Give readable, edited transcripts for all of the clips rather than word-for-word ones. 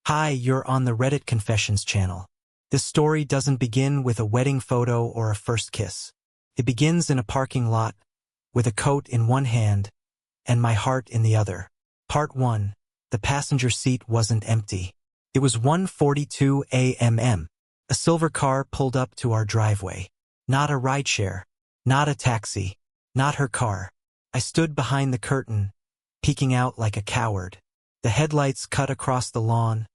Hi, you're on the Reddit Confessions channel. This story doesn't begin with a wedding photo or a first kiss. It begins in a parking lot, with a coat in one hand, and my heart in the other. Part 1. The passenger seat wasn't empty. It was 1:42 a.m. A silver car pulled up to our driveway. Not a rideshare. Not a taxi. Not her car. I stood behind the curtain, peeking out like a coward. The headlights cut across the lawn,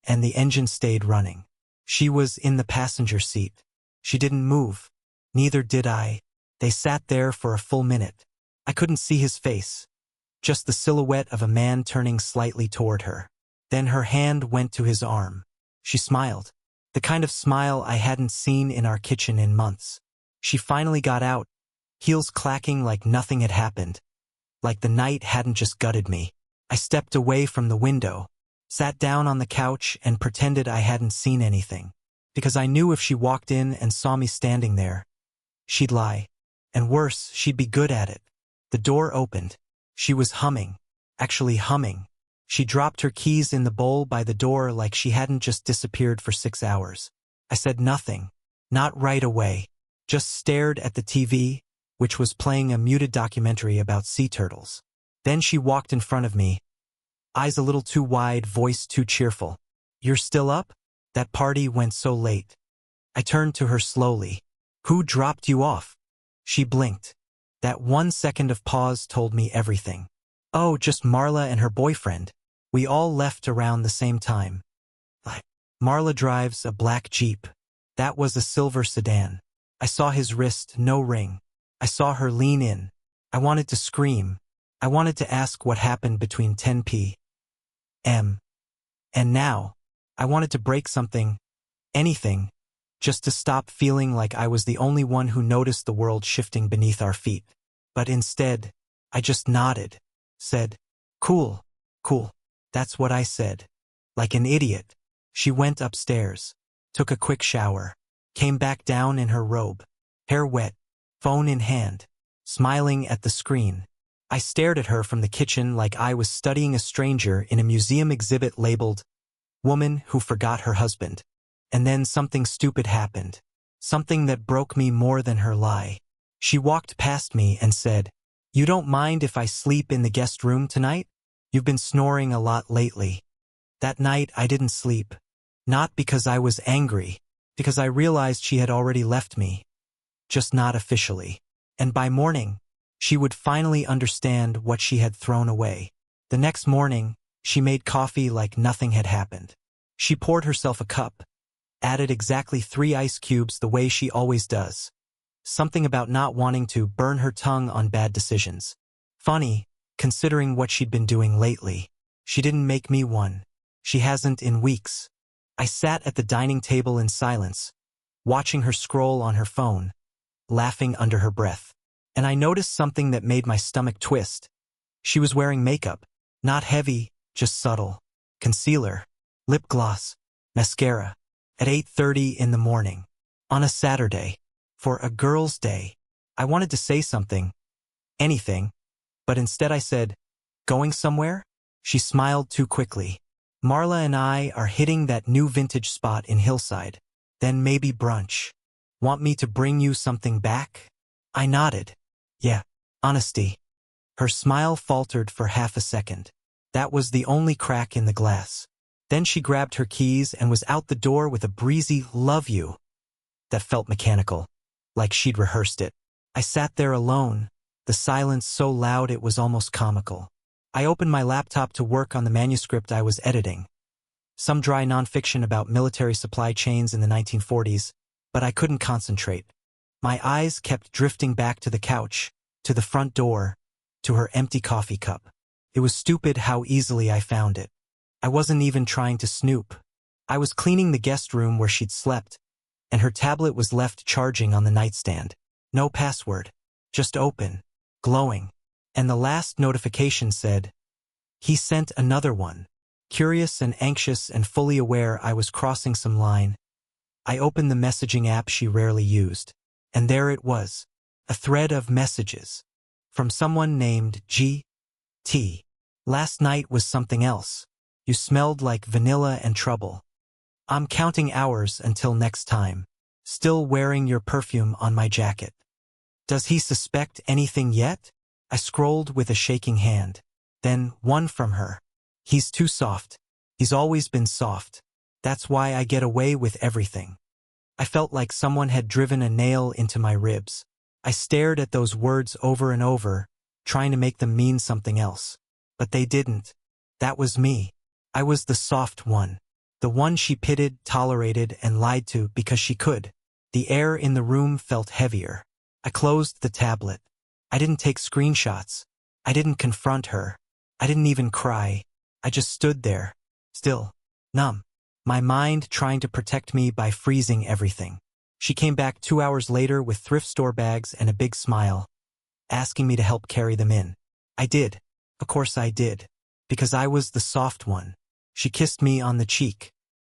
and the engine stayed running. She was in the passenger seat. She didn't move. Neither did I. They sat there for a full minute. I couldn't see his face. Just the silhouette of a man turning slightly toward her. Then her hand went to his arm. She smiled. The kind of smile I hadn't seen in our kitchen in months. She finally got out, heels clacking like nothing had happened. Like the night hadn't just gutted me. I stepped away from the window, sat down on the couch and pretended I hadn't seen anything. Because I knew if she walked in and saw me standing there, she'd lie. And worse, she'd be good at it. The door opened. She was humming. Actually humming. She dropped her keys in the bowl by the door like she hadn't just disappeared for 6 hours. I said nothing. Not right away. Just stared at the TV, which was playing a muted documentary about sea turtles. Then she walked in front of me. Eyes a little too wide, voice too cheerful. "You're still up? That party went so late." I turned to her slowly. "Who dropped you off?" She blinked. That 1 second of pause told me everything. "Oh, just Marla and her boyfriend. We all left around the same time." Marla drives a black Jeep. That was a silver sedan. I saw his wrist, no ring. I saw her lean in. I wanted to scream. I wanted to ask what happened between 10 p.m. and now. I wanted to break something, anything, just to stop feeling like I was the only one who noticed the world shifting beneath our feet. But instead, I just nodded, said, "Cool, cool." That's what I said. Like an idiot. She went upstairs, took a quick shower, came back down in her robe, hair wet, phone in hand, smiling at the screen. I stared at her from the kitchen like I was studying a stranger in a museum exhibit labeled, "Woman Who Forgot Her Husband." And then something stupid happened. Something that broke me more than her lie. She walked past me and said, "You don't mind if I sleep in the guest room tonight? You've been snoring a lot lately." That night I didn't sleep. Not because I was angry, because I realized she had already left me. Just not officially. And by morning, she would finally understand what she had thrown away. The next morning, she made coffee like nothing had happened. She poured herself a cup, added exactly 3 ice cubes the way she always does. Something about not wanting to burn her tongue on bad decisions. Funny, considering what she'd been doing lately. She didn't make me one. She hasn't in weeks. I sat at the dining table in silence, watching her scroll on her phone, laughing under her breath. And I noticed something that made my stomach twist. She was wearing makeup. Not heavy, just subtle. Concealer, lip gloss, mascara. At 8:30 in the morning. On a Saturday. For a girl's day. I wanted to say something. Anything. But instead I said, "Going somewhere?" She smiled too quickly. "Marla and I are hitting that new vintage spot in Hillside. Then maybe brunch. Want me to bring you something back?" I nodded. "Yeah, honesty." Her smile faltered for half a second. That was the only crack in the glass. Then she grabbed her keys and was out the door with a breezy "love you" that felt mechanical, like she'd rehearsed it. I sat there alone, the silence so loud it was almost comical. I opened my laptop to work on the manuscript I was editing. Some dry nonfiction about military supply chains in the 1940s, but I couldn't concentrate. My eyes kept drifting back to the couch, to the front door, to her empty coffee cup. It was stupid how easily I found it. I wasn't even trying to snoop. I was cleaning the guest room where she'd slept, and her tablet was left charging on the nightstand. No password. Just open. Glowing. And the last notification said, "He sent another one." Curious and anxious and fully aware I was crossing some line, I opened the messaging app she rarely used. And there it was. A thread of messages. From someone named G.T. Last night was something else. You smelled like vanilla and trouble. I'm counting hours until next time. Still wearing your perfume on my jacket. Does he suspect anything yet? I scrolled with a shaking hand. Then, one from her. He's too soft. He's always been soft. That's why I get away with everything. I felt like someone had driven a nail into my ribs. I stared at those words over and over, trying to make them mean something else. But they didn't. That was me. I was the soft one. The one she pitied, tolerated, and lied to because she could. The air in the room felt heavier. I closed the tablet. I didn't take screenshots. I didn't confront her. I didn't even cry. I just stood there, still, numb. My mind trying to protect me by freezing everything. She came back 2 hours later with thrift store bags and a big smile, asking me to help carry them in. I did. Of course I did. Because I was the soft one. She kissed me on the cheek,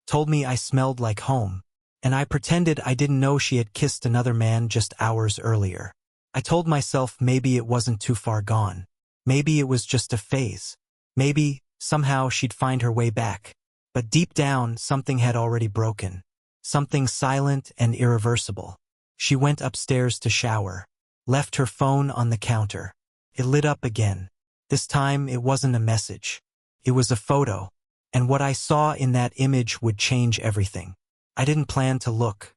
told me I smelled like home, and I pretended I didn't know she had kissed another man just hours earlier. I told myself maybe it wasn't too far gone. Maybe it was just a phase. Maybe, somehow, she'd find her way back. But deep down, something had already broken. Something silent and irreversible. She went upstairs to shower, left her phone on the counter. It lit up again. This time, it wasn't a message. It was a photo. And what I saw in that image would change everything. I didn't plan to look.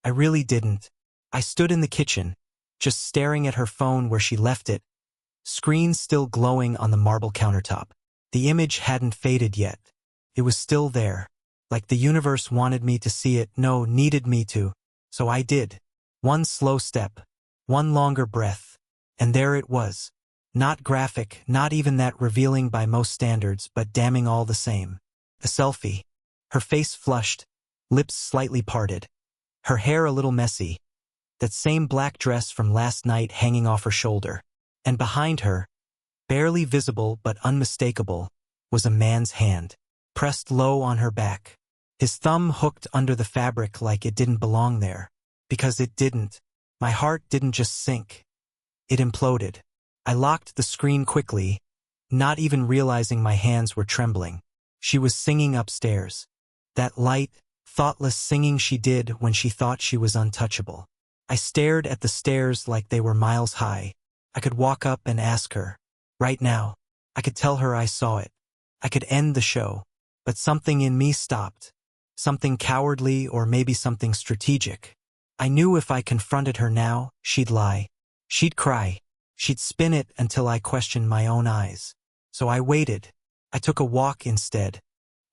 I really didn't. I stood in the kitchen, just staring at her phone where she left it, screen still glowing on the marble countertop. The image hadn't faded yet. It was still there, like the universe wanted me to see it, no, needed me to. So I did. One slow step, one longer breath, and there it was. Not graphic, not even that revealing by most standards, but damning all the same. A selfie. Her face flushed, lips slightly parted. Her hair a little messy. That same black dress from last night hanging off her shoulder. And behind her, barely visible but unmistakable, was a man's hand, pressed low on her back. His thumb hooked under the fabric like it didn't belong there. Because it didn't. My heart didn't just sink. It imploded. I locked the screen quickly, not even realizing my hands were trembling. She was singing upstairs. That light, thoughtless singing she did when she thought she was untouchable. I stared at the stairs like they were miles high. I could walk up and ask her. Right now. I could tell her I saw it. I could end the show. But something in me stopped. Something cowardly or maybe something strategic. I knew if I confronted her now, she'd lie. She'd cry. She'd spin it until I questioned my own eyes. So I waited. I took a walk instead.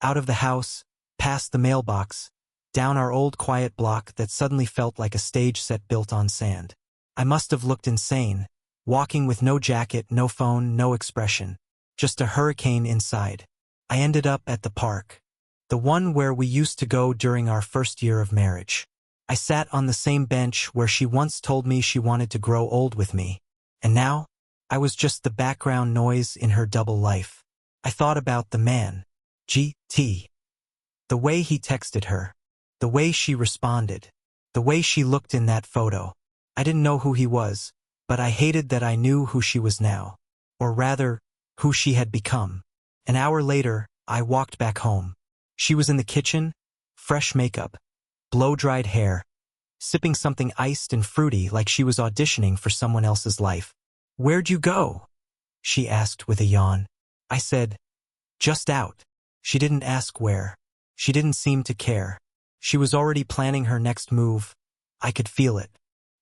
Out of the house, past the mailbox, down our old quiet block that suddenly felt like a stage set built on sand. I must have looked insane, walking with no jacket, no phone, no expression. Just a hurricane inside. I ended up at the park. The one where we used to go during our first year of marriage. I sat on the same bench where she once told me she wanted to grow old with me. And now, I was just the background noise in her double life. I thought about the man. G.T. The way he texted her. The way she responded. The way she looked in that photo. I didn't know who he was, but I hated that I knew who she was now. Or rather, who she had become. An hour later, I walked back home. She was in the kitchen, fresh makeup, blow-dried hair, sipping something iced and fruity like she was auditioning for someone else's life. "Where'd you go?" she asked with a yawn. I said, "Just out." She didn't ask where. She didn't seem to care. She was already planning her next move. I could feel it.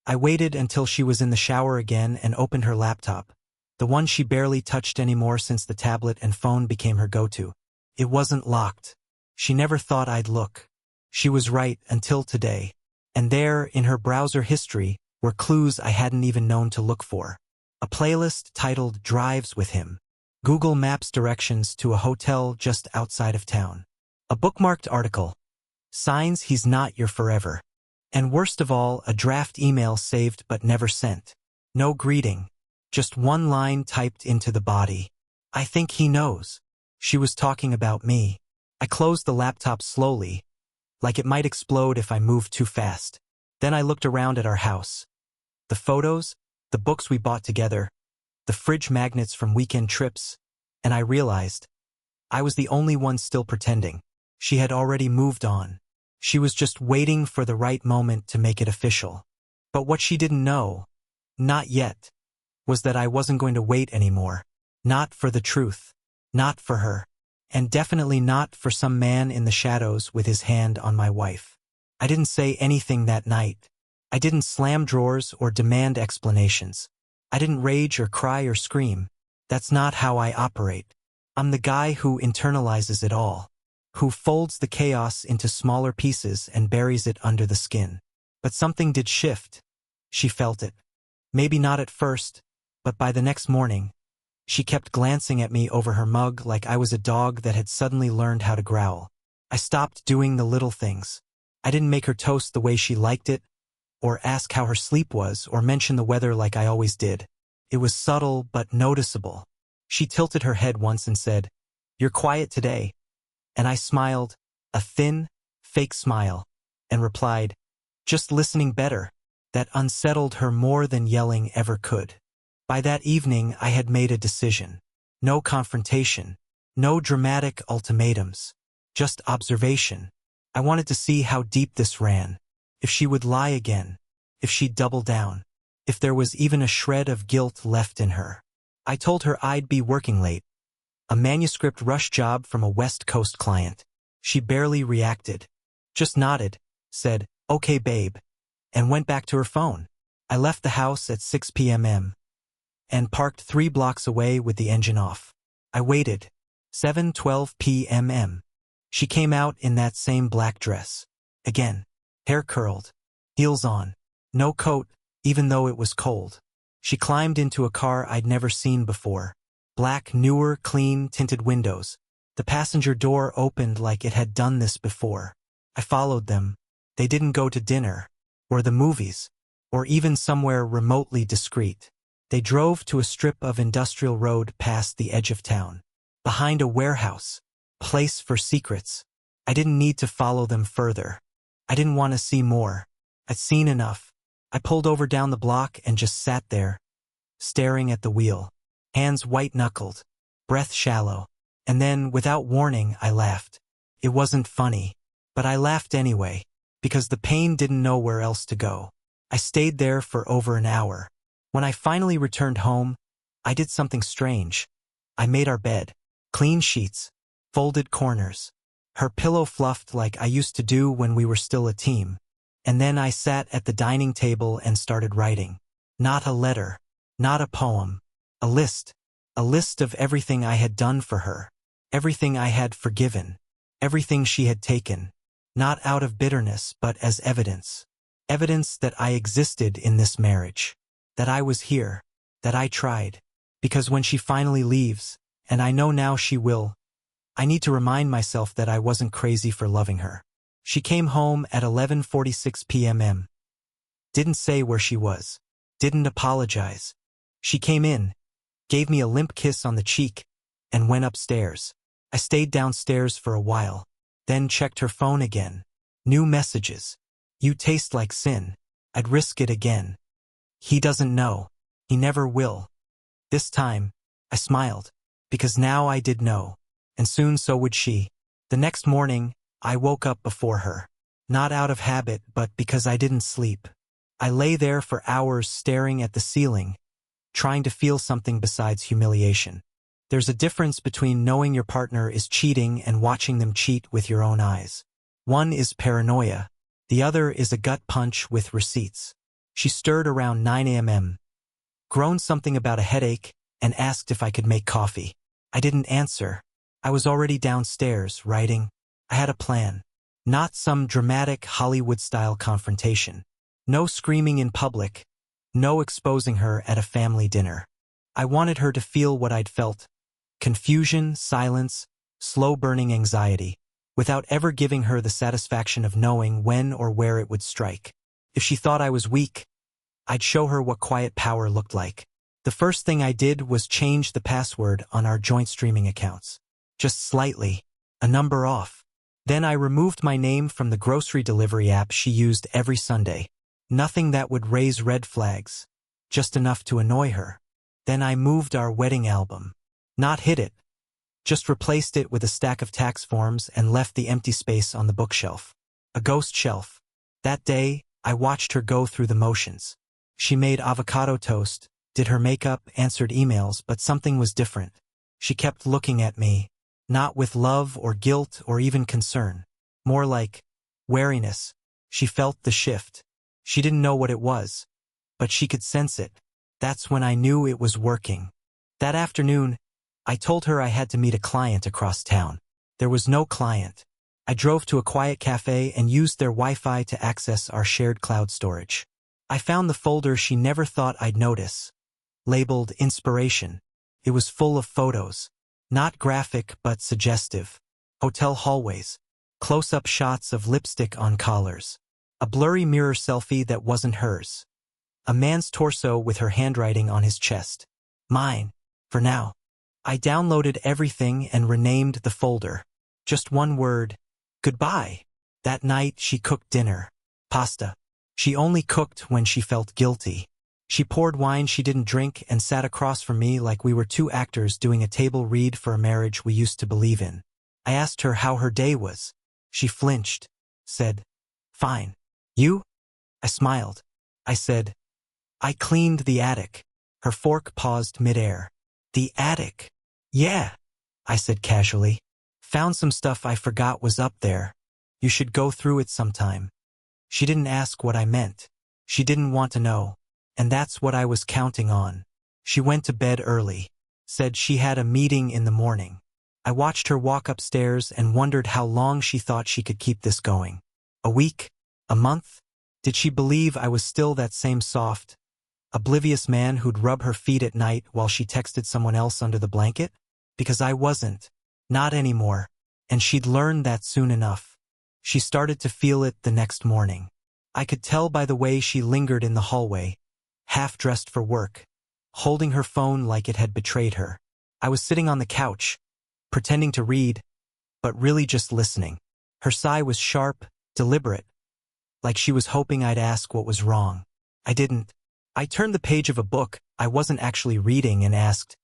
I waited until she was in the shower again and opened her laptop, the one she barely touched anymore since the tablet and phone became her go-to. It wasn't locked. She never thought I'd look. She was right until today. And there, in her browser history, were clues I hadn't even known to look for. A playlist titled Drives with Him. Google Maps directions to a hotel just outside of town. A bookmarked article. Signs he's not your forever. And worst of all, a draft email saved but never sent. No greeting. Just one line typed into the body. "I think he knows." She was talking about me. I closed the laptop slowly, like it might explode if I moved too fast. Then I looked around at our house. The photos, the books we bought together, the fridge magnets from weekend trips, and I realized I was the only one still pretending. She had already moved on. She was just waiting for the right moment to make it official. But what she didn't know, not yet, was that I wasn't going to wait anymore. Not for the truth. Not for her. And definitely not for some man in the shadows with his hand on my wife. I didn't say anything that night. I didn't slam drawers or demand explanations. I didn't rage or cry or scream. That's not how I operate. I'm the guy who internalizes it all, who folds the chaos into smaller pieces and buries it under the skin. But something did shift. She felt it. Maybe not at first, but by the next morning, she kept glancing at me over her mug like I was a dog that had suddenly learned how to growl. I stopped doing the little things. I didn't make her toast the way she liked it, or ask how her sleep was, or mention the weather like I always did. It was subtle but noticeable. She tilted her head once and said, "You're quiet today." And I smiled, a thin, fake smile, and replied, "Just listening better." That unsettled her more than yelling ever could. By that evening, I had made a decision. No confrontation. No dramatic ultimatums. Just observation. I wanted to see how deep this ran. If she would lie again. If she'd double down. If there was even a shred of guilt left in her. I told her I'd be working late. A manuscript rush job from a West Coast client. She barely reacted. Just nodded, said, "Okay, babe," and went back to her phone. I left the house at 6 p.m. and parked 3 blocks away with the engine off. I waited. 7:12 p.m. She came out in that same black dress. Again. Hair curled. Heels on. No coat, even though it was cold. She climbed into a car I'd never seen before. Black, newer, clean, tinted windows. The passenger door opened like it had done this before. I followed them. They didn't go to dinner, or the movies, or even somewhere remotely discreet. They drove to a strip of industrial road past the edge of town. Behind a warehouse. Place for secrets. I didn't need to follow them further. I didn't want to see more. I'd seen enough. I pulled over down the block and just sat there, staring at the wheel. Hands white-knuckled. Breath shallow. And then, without warning, I laughed. It wasn't funny. But I laughed anyway, because the pain didn't know where else to go. I stayed there for over an hour. When I finally returned home, I did something strange. I made our bed. Clean sheets. Folded corners. Her pillow fluffed like I used to do when we were still a team. And then I sat at the dining table and started writing. Not a letter. Not a poem. A list. A list of everything I had done for her. Everything I had forgiven. Everything she had taken. Not out of bitterness, but as evidence. Evidence that I existed in this marriage. That I was here. That I tried. Because when she finally leaves, and I know now she will, I need to remind myself that I wasn't crazy for loving her. She came home at 11:46 p.m. Didn't say where she was. Didn't apologize. She came in, gave me a limp kiss on the cheek, and went upstairs. I stayed downstairs for a while, then checked her phone again. New messages. "You taste like sin. I'd risk it again." He doesn't know. He never will. This time, I smiled, because now I did know. And soon so would she. The next morning, I woke up before her. Not out of habit, but because I didn't sleep. I lay there for hours staring at the ceiling, trying to feel something besides humiliation. There's a difference between knowing your partner is cheating and watching them cheat with your own eyes. One is paranoia. The other is a gut punch with receipts. She stirred around 9 a.m., groaned something about a headache, and asked if I could make coffee. I didn't answer. I was already downstairs, writing. I had a plan. Not some dramatic Hollywood-style confrontation. No screaming in public. No exposing her at a family dinner. I wanted her to feel what I'd felt. Confusion, silence, slow-burning anxiety, without ever giving her the satisfaction of knowing when or where it would strike. If she thought I was weak, I'd show her what quiet power looked like. The first thing I did was change the password on our joint streaming accounts. Just slightly, a number off. Then I removed my name from the grocery delivery app she used every Sunday. Nothing that would raise red flags, just enough to annoy her. Then I moved our wedding album. Not hid it, just replaced it with a stack of tax forms and left the empty space on the bookshelf. A ghost shelf. That day, I watched her go through the motions. She made avocado toast, did her makeup, answered emails, but something was different. She kept looking at me, not with love or guilt or even concern. More like wariness. She felt the shift. She didn't know what it was, but she could sense it. That's when I knew it was working. That afternoon, I told her I had to meet a client across town. There was no client. I drove to a quiet cafe and used their Wi-Fi to access our shared cloud storage. I found the folder she never thought I'd notice, labeled Inspiration. It was full of photos, not graphic but suggestive. Hotel hallways, close-up shots of lipstick on collars, a blurry mirror selfie that wasn't hers, a man's torso with her handwriting on his chest. Mine, for now. I downloaded everything and renamed the folder. Just one word: goodbye. That night she cooked dinner. Pasta. She only cooked when she felt guilty. She poured wine she didn't drink and sat across from me like we were two actors doing a table read for a marriage we used to believe in. I asked her how her day was. She flinched, said, "Fine. You?" I smiled. I said, "I cleaned the attic." Her fork paused midair. "The attic?" "Yeah," I said casually. "Found some stuff I forgot was up there. You should go through it sometime." She didn't ask what I meant. She didn't want to know. And that's what I was counting on. She went to bed early. Said she had a meeting in the morning. I watched her walk upstairs and wondered how long she thought she could keep this going. A week? A month? Did she believe I was still that same soft, oblivious man who'd rub her feet at night while she texted someone else under the blanket? Because I wasn't. Not anymore. And she'd learned that soon enough. She started to feel it the next morning. I could tell by the way she lingered in the hallway, half-dressed for work, holding her phone like it had betrayed her. I was sitting on the couch, pretending to read, but really just listening. Her sigh was sharp, deliberate, like she was hoping I'd ask what was wrong. I didn't. I turned the page of a book I wasn't actually reading and asked,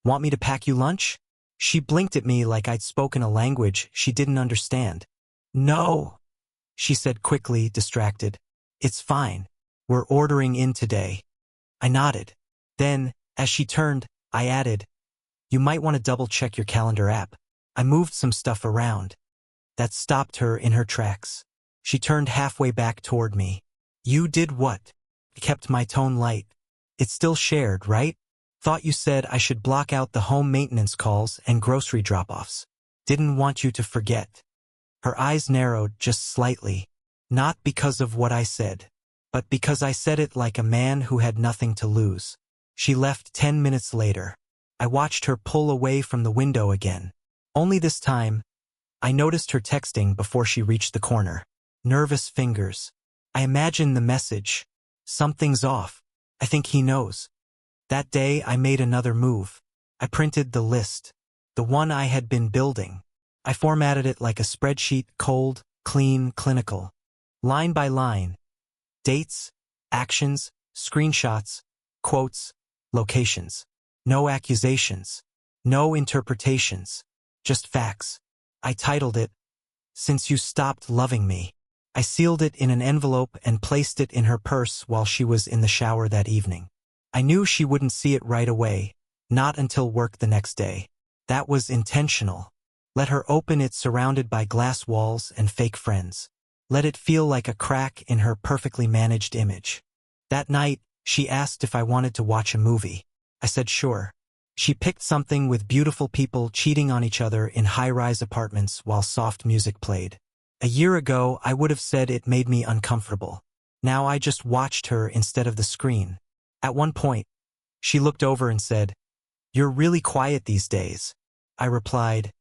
"Want me to pack you lunch?" She blinked at me like I'd spoken a language she didn't understand. "No," she said quickly, distracted. "It's fine. We're ordering in today." I nodded. Then, as she turned, I added, "You might want to double-check your calendar app." I moved some stuff around. That stopped her in her tracks. She turned halfway back toward me. "You did what?" I kept my tone light. "It's still shared, right? Thought you said I should block out the home maintenance calls and grocery drop-offs. Didn't want you to forget." Her eyes narrowed just slightly, not because of what I said, but because I said it like a man who had nothing to lose. She left 10 minutes later. I watched her pull away from the window again. Only this time, I noticed her texting before she reached the corner. Nervous fingers. I imagined the message. "Something's off. I think he knows." That day I made another move. I printed the list, the one I had been building. I formatted it like a spreadsheet, cold, clean, clinical. Line by line. Dates, actions, screenshots, quotes, locations. No accusations. No interpretations. Just facts. I titled it, "Since You Stopped Loving Me." I sealed it in an envelope and placed it in her purse while she was in the shower that evening. I knew she wouldn't see it right away, not until work the next day. That was intentional. Let her open it surrounded by glass walls and fake friends. Let it feel like a crack in her perfectly managed image. That night, she asked if I wanted to watch a movie. I said sure. She picked something with beautiful people cheating on each other in high-rise apartments while soft music played. A year ago, I would have said it made me uncomfortable. Now I just watched her instead of the screen. At one point, she looked over and said, "You're really quiet these days." I replied,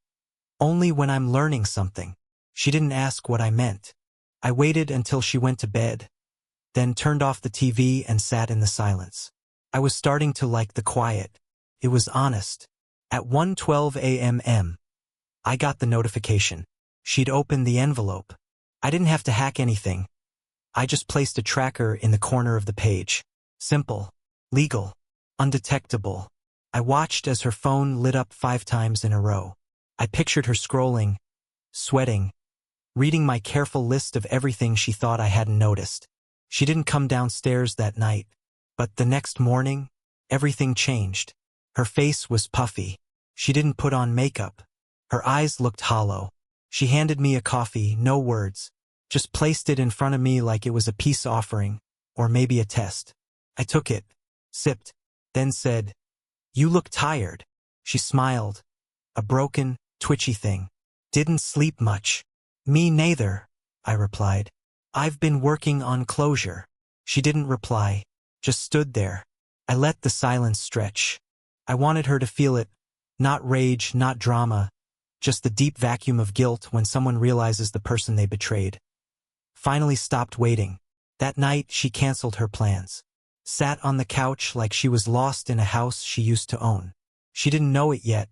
"Only when I'm learning something." She didn't ask what I meant. I waited until she went to bed, then turned off the TV and sat in the silence. I was starting to like the quiet. It was honest. At 1:12 a.m., I got the notification. She'd opened the envelope. I didn't have to hack anything. I just placed a tracker in the corner of the page. Simple, legal, undetectable. I watched as her phone lit up 5 times in a row. I pictured her scrolling, sweating, reading my careful list of everything she thought I hadn't noticed. She didn't come downstairs that night, but the next morning, everything changed. Her face was puffy. She didn't put on makeup. Her eyes looked hollow. She handed me a coffee, no words, just placed it in front of me like it was a peace offering, or maybe a test. I took it, sipped, then said, "You look tired." She smiled. A broken, twitchy thing. "Didn't sleep much." "Me neither," I replied. "I've been working on closure." She didn't reply, just stood there. I let the silence stretch. I wanted her to feel it, not rage, not drama, just the deep vacuum of guilt when someone realizes the person they betrayed. Finally stopped waiting. That night she canceled her plans. Sat on the couch like she was lost in a house she used to own. She didn't know it yet,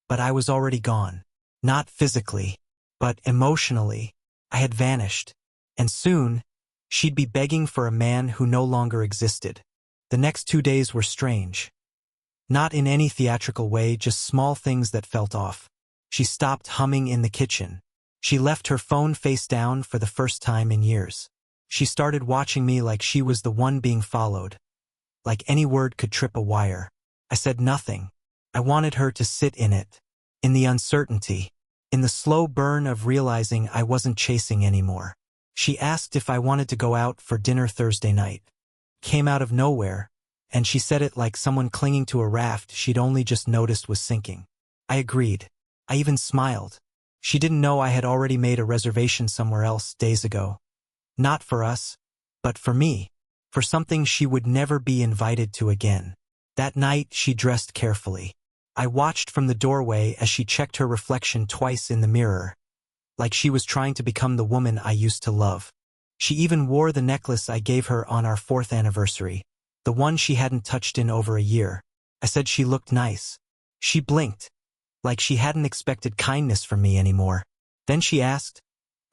but I was already gone. Not physically, but emotionally. I had vanished. And soon, she'd be begging for a man who no longer existed. The next 2 days were strange. Not in any theatrical way, just small things that felt off. She stopped humming in the kitchen. She left her phone face down for the first time in years. She started watching me like she was the one being followed. Like any word could trip a wire. I said nothing. I wanted her to sit in it. In the uncertainty. In the slow burn of realizing I wasn't chasing anymore. She asked if I wanted to go out for dinner Thursday night. Came out of nowhere, and she said it like someone clinging to a raft she'd only just noticed was sinking. I agreed. I even smiled. She didn't know I had already made a reservation somewhere else days ago. Not for us, but for me. For something she would never be invited to again. That night she dressed carefully. I watched from the doorway as she checked her reflection twice in the mirror, like she was trying to become the woman I used to love. She even wore the necklace I gave her on our 4th anniversary, the one she hadn't touched in over a year. I said she looked nice. She blinked, like she hadn't expected kindness from me anymore. Then she asked,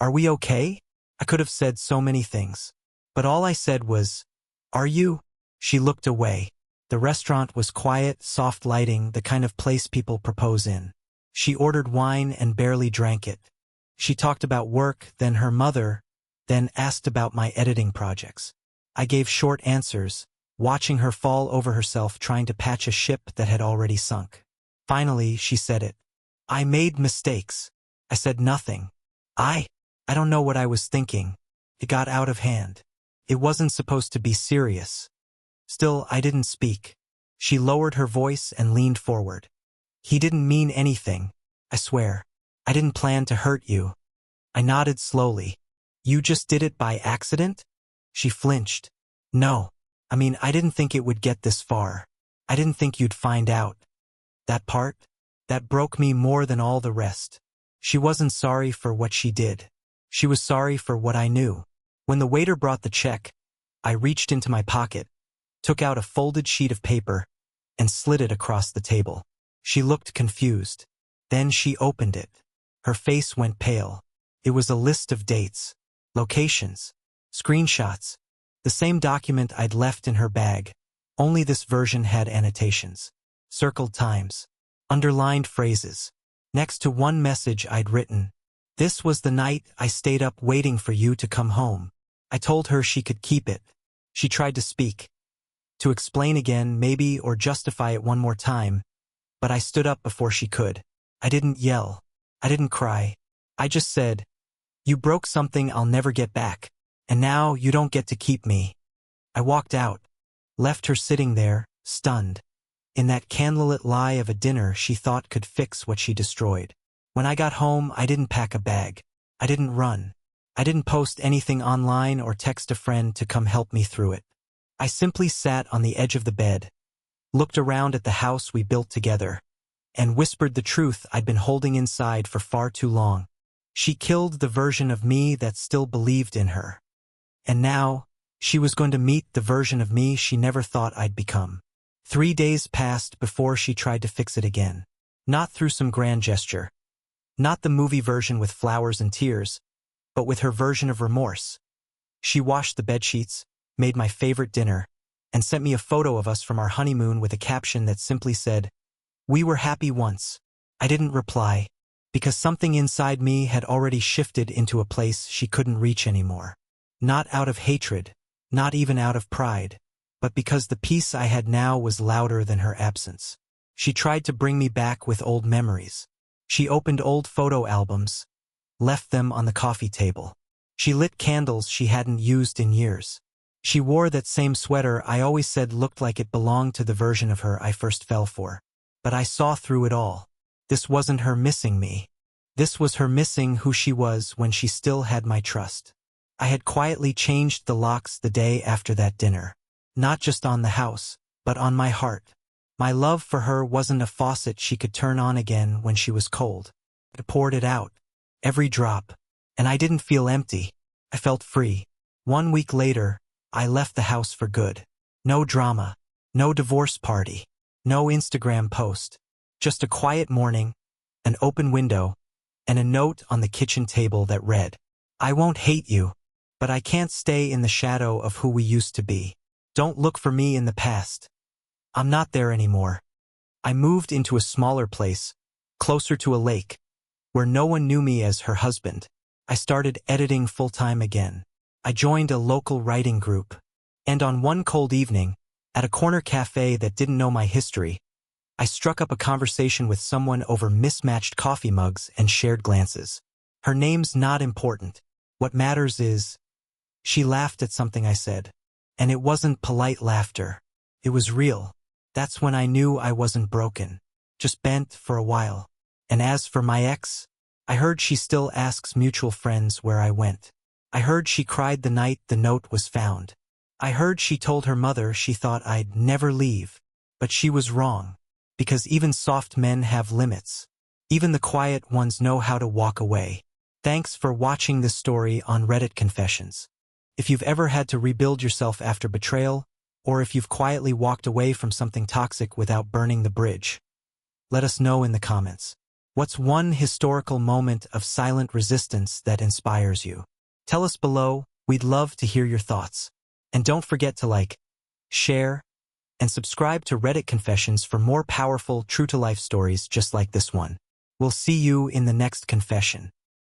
"Are we okay?" I could have said so many things, but all I said was, "Are you?" She looked away. The restaurant was quiet, soft lighting, the kind of place people propose in. She ordered wine and barely drank it. She talked about work, then her mother, then asked about my editing projects. I gave short answers, watching her fall over herself trying to patch a ship that had already sunk. Finally, she said it. "I made mistakes." I said nothing. I don't know what I was thinking. It got out of hand. It wasn't supposed to be serious. Still, I didn't speak. She lowered her voice and leaned forward. "He didn't mean anything, I swear. I didn't plan to hurt you." I nodded slowly. "You just did it by accident?" She flinched. "No. I mean, I didn't think it would get this far. I didn't think you'd find out." That part, that broke me more than all the rest. She wasn't sorry for what she did. She was sorry for what I knew. When the waiter brought the check, I reached into my pocket, took out a folded sheet of paper, and slid it across the table. She looked confused. Then she opened it. Her face went pale. It was a list of dates, locations, screenshots, the same document I'd left in her bag, only this version had annotations, circled times, underlined phrases. Next to one message I'd written, "This was the night I stayed up waiting for you to come home." I told her she could keep it. She tried to speak, to explain again maybe or justify it one more time, but I stood up before she could. I didn't yell. I didn't cry. I just said, "You broke something I'll never get back, and now you don't get to keep me." I walked out, left her sitting there, stunned, in that candlelit lie of a dinner she thought could fix what she destroyed. When I got home, I didn't pack a bag. I didn't run. I didn't post anything online or text a friend to come help me through it. I simply sat on the edge of the bed, looked around at the house we built together, and whispered the truth I'd been holding inside for far too long. She killed the version of me that still believed in her. And now, she was going to meet the version of me she never thought I'd become. 3 days passed before she tried to fix it again. Not through some grand gesture. Not the movie version with flowers and tears, but with her version of remorse. She washed the bedsheets, made my favorite dinner, and sent me a photo of us from our honeymoon with a caption that simply said, "We were happy once." I didn't reply. because something inside me had already shifted into a place she couldn't reach anymore. Not out of hatred, not even out of pride, but because the peace I had now was louder than her absence. She tried to bring me back with old memories. She opened old photo albums, left them on the coffee table. She lit candles she hadn't used in years. She wore that same sweater I always said looked like it belonged to the version of her I first fell for. But I saw through it all. This wasn't her missing me. This was her missing who she was when she still had my trust. I had quietly changed the locks the day after that dinner. Not just on the house, but on my heart. My love for her wasn't a faucet she could turn on again when she was cold. I poured it out, every drop, and I didn't feel empty. I felt free. 1 week later, I left the house for good. No drama, no divorce party, no Instagram post. Just a quiet morning, an open window, and a note on the kitchen table that read, "I won't hate you, but I can't stay in the shadow of who we used to be. Don't look for me in the past. I'm not there anymore." I moved into a smaller place, closer to a lake, where no one knew me as her husband. I started editing full-time again. I joined a local writing group. And on one cold evening, at a corner cafe that didn't know my history, I struck up a conversation with someone over mismatched coffee mugs and shared glances. Her name's not important. What matters is, she laughed at something I said. And it wasn't polite laughter. It was real. That's when I knew I wasn't broken. Just bent for a while. And as for my ex, I heard she still asks mutual friends where I went. I heard she cried the night the note was found. I heard she told her mother she thought I'd never leave. But she was wrong. Because even soft men have limits. Even the quiet ones know how to walk away. Thanks for watching this story on Reddit Confessions. If you've ever had to rebuild yourself after betrayal, or if you've quietly walked away from something toxic without burning the bridge, let us know in the comments. What's one historical moment of silent resistance that inspires you? Tell us below. We'd love to hear your thoughts. And don't forget to like, share, and subscribe to Reddit Confessions for more powerful, true-to-life stories just like this one. We'll see you in the next confession.